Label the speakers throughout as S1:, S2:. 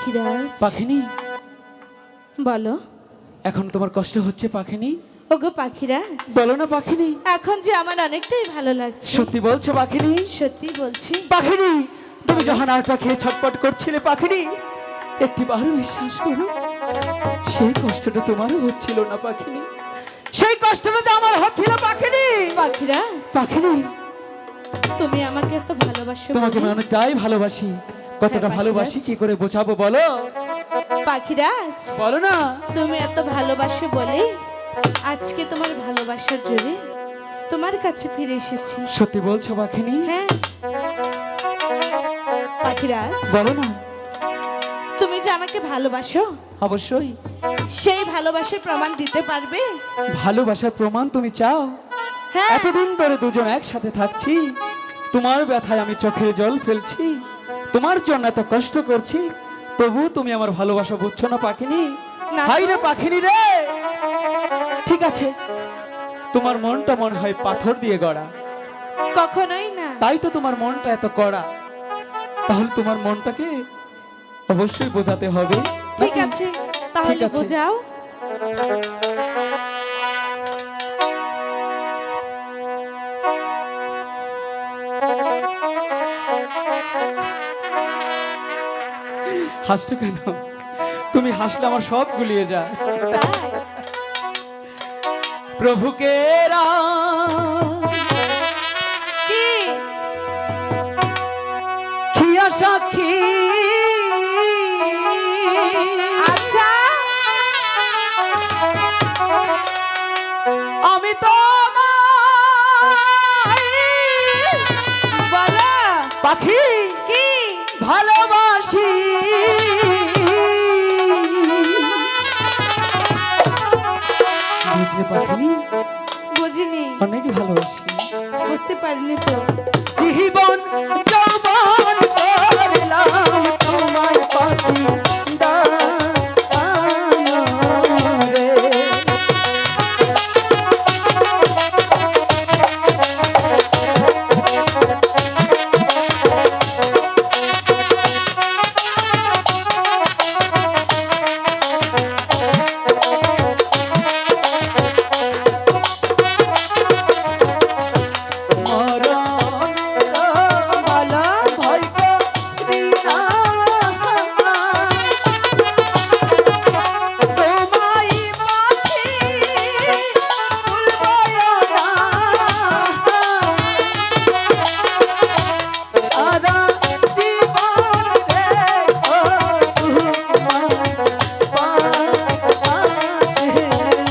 S1: পাখিরাজ,
S2: পাখিনি,
S1: বলো।
S2: এখন তোমার কষ্ট হচ্ছে পাখিনি?
S1: ওগো পাখিরাজ,
S2: বলো না পাখিনি।
S1: এখন যে আমার অনেকটাই ভালো লাগছে।
S2: সত্যি বলছো পাখিনি?
S1: সত্যি বলছি।
S2: পাখিনি, তুমি যখন আটটা খেয়ে ছটপট করছিলে পাখিনি, একটি বারও বিশ্বাস করো, সেই কষ্টটা তোমারও হচ্ছিল না পাখিনি, সেই কষ্টটা যে আমার হচ্ছিল পাখিনি।
S1: পাখিরাজ,
S2: পাখিনি,
S1: তুমি আমাকে এত ভালোবাসো।
S2: তোমাকে আমি অনেকটাই ভালোবাসি। কতটা
S1: হ্যাঁ,
S2: ভালোবাসি
S1: পাখিরাজ।
S2: কি করে বোঝাবো বলো?
S1: পাখিরাজ,
S2: বলো না।
S1: তুমি এত ভালোবাসো বলে আজকে তোমার ভালোবাসার জোরে তোমার কাছে ফিরে এসেছি।
S2: সত্যি বলছো পাখিনি?
S1: হ্যাঁ পাখিরাজ,
S2: বলো না।
S1: তুমি যে আমাকে ভালোবাসো,
S2: অবশ্যই।
S1: সেই ভালোবাসার প্রমাণ দিতে পারবে?
S2: ভালোবাসার প্রমাণ তুমি চাও?
S1: হ্যাঁ।
S2: এতদিন ধরে দুজন একসাথে থাকছি, তোমার ব্যথায় আমি চোখের জল ফেলছি, তোমার জন্য এত কষ্ট করছি, তবু তুমি আমার ভালোবাসা বুঝছো না পাখিনি?
S1: না তো।
S2: হাই রে পাখিনি রে। ঠিক আছে, তোমার মনটা মনে হয় পাথর দিয়ে গড়া,
S1: কখনোই না।
S2: তাই তো তোমার মনটা এত কড়া। তাহলে তোমার মনটাকে অবশ্যই বোঝাতে হবে।
S1: ঠিক
S2: নাকি?
S1: আছে, তাহলে
S2: ঠিক আছে।
S1: বোঝাও।
S2: হাসছো কেন? তুমি হাসলে আমার সব গুলিয়ে যায়।
S1: তাই?
S2: প্রভুকে
S1: কি?
S2: খিয়া সাক্ষী,
S1: আচ্ছা,
S2: আমি তো
S1: বলো।
S2: পাখি
S1: কি?
S2: ভালোবাসি। বুঝলে পাখিনি?
S1: বুঝিনি,
S2: অনেক ভালোবাসি।
S1: বুঝতে পারিনি তো।
S2: জীবন যৌবন করলাম তোমার পাখি ডানা রে।
S1: বলো।
S2: ভয় করি না, তোমায় পাখি ভুলবো না। সারা জীবন রেখো তোমার পাশে গো।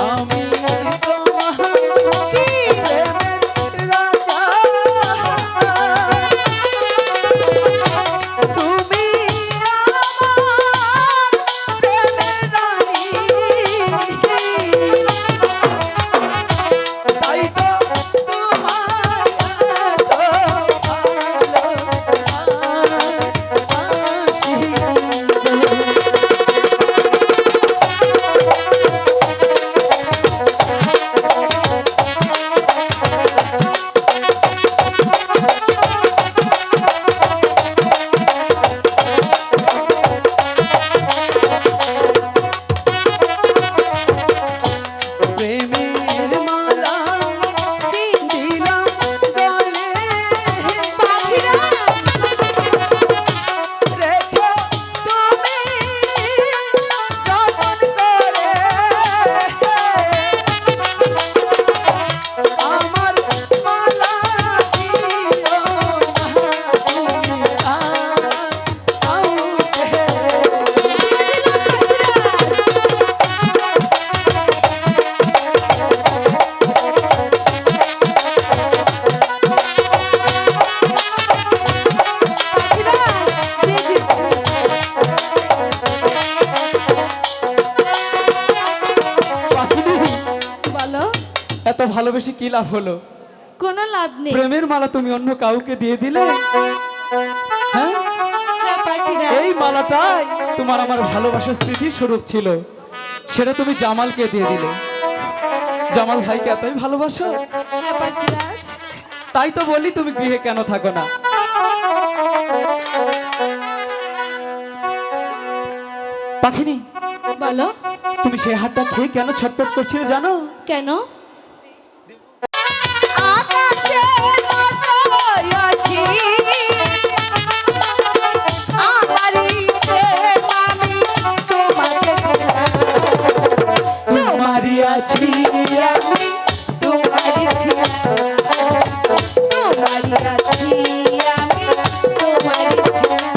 S2: আমি তোমার প্রেমের রাজা, তুমি আমার প্রেমের রানী, তাই তো তোমার এত ভালোবাসি গো। প্রেমের মালা দিলাম গলে,
S1: পাখিরাজ,
S2: রেখো তুমি যতন করে আমার মালা দিও না তুমি কাউকে।
S1: পাখিরাজ, দিয়ে দিচ্ছি।
S2: পাখিনি,
S1: বলো।
S2: এত ভালোবেসে কি লাভ হলো?
S1: কোনো লাভ নেই।
S2: প্রেমের মালা তুমি অন্য কাউকে দিয়ে দিলে। হ্যাঁ,
S1: হ্যাঁ পাখিরাজ,
S2: এই মালাটাই তোমার আমার ভালোবাসার স্মৃতি স্বরূপ ছিল, সেটা তুমি জামালকে দিয়ে দিলে। জামাল ভাইকে এতই ভালোবাসো,
S1: হ্যাঁ পাখিরাজ।
S2: তাই তো বলি তুমি গৃহে কেন থাকো না। পাখিনি,
S1: বলো
S2: তুমি সেই হাতটা খেয়ে কেন ছটফট করছিলে জানো?
S1: কেন?
S2: তোমারই আছি আমি,
S1: তোমারই ছিলাম, তোমারই আছি আমি, তোমারই ছিলাম।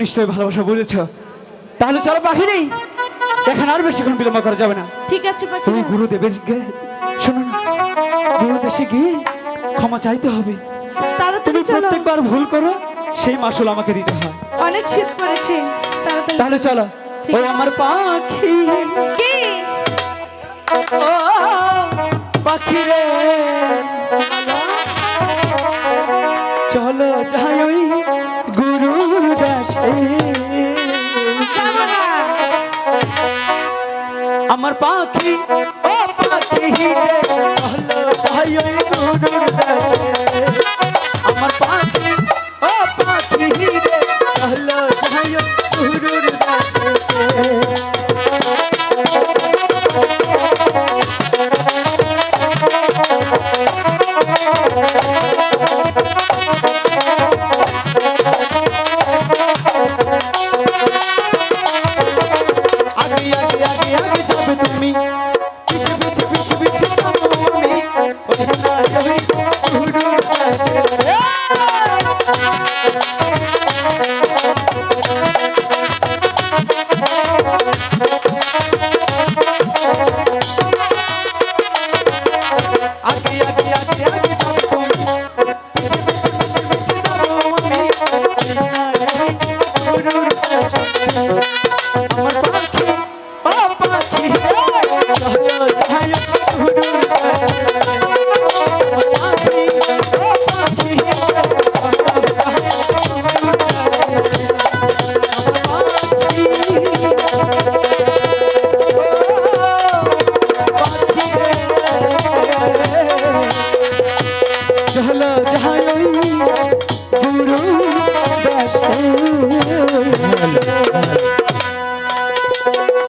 S2: নিশ্চয়ই ভালোবাসা বুঝেছ। তাহলে চলো পাখিনি, এখানে আর বেশিক্ষণ বিলম্ব করা যাবে না।
S1: ঠিক আছে
S2: ওই
S1: পাখিরাজ,
S2: গুরুদেবের শোনো না, গুরুদেশে গিয়ে ক্ষমা চাইতে হবে।
S1: তাড়াতাড়ি
S2: তুমি
S1: চলো,
S2: প্রত্যেকবার ভুল করো, সেই মাসুল আমাকে দিতে হয়।
S1: অনেক শীত পড়েছে, তাড়াতাড়ি।
S2: তাহলে চলো।
S1: ঠিক
S2: ওই
S1: আছে।
S2: আমার পাখি,
S1: কি?
S2: ও পাখি রে, চলো যাই ওই গুরুদাসে।
S1: যাবো না।
S2: আমার পাখি, ও পাখি রে, চলো যাই ওই গুরুদাসে।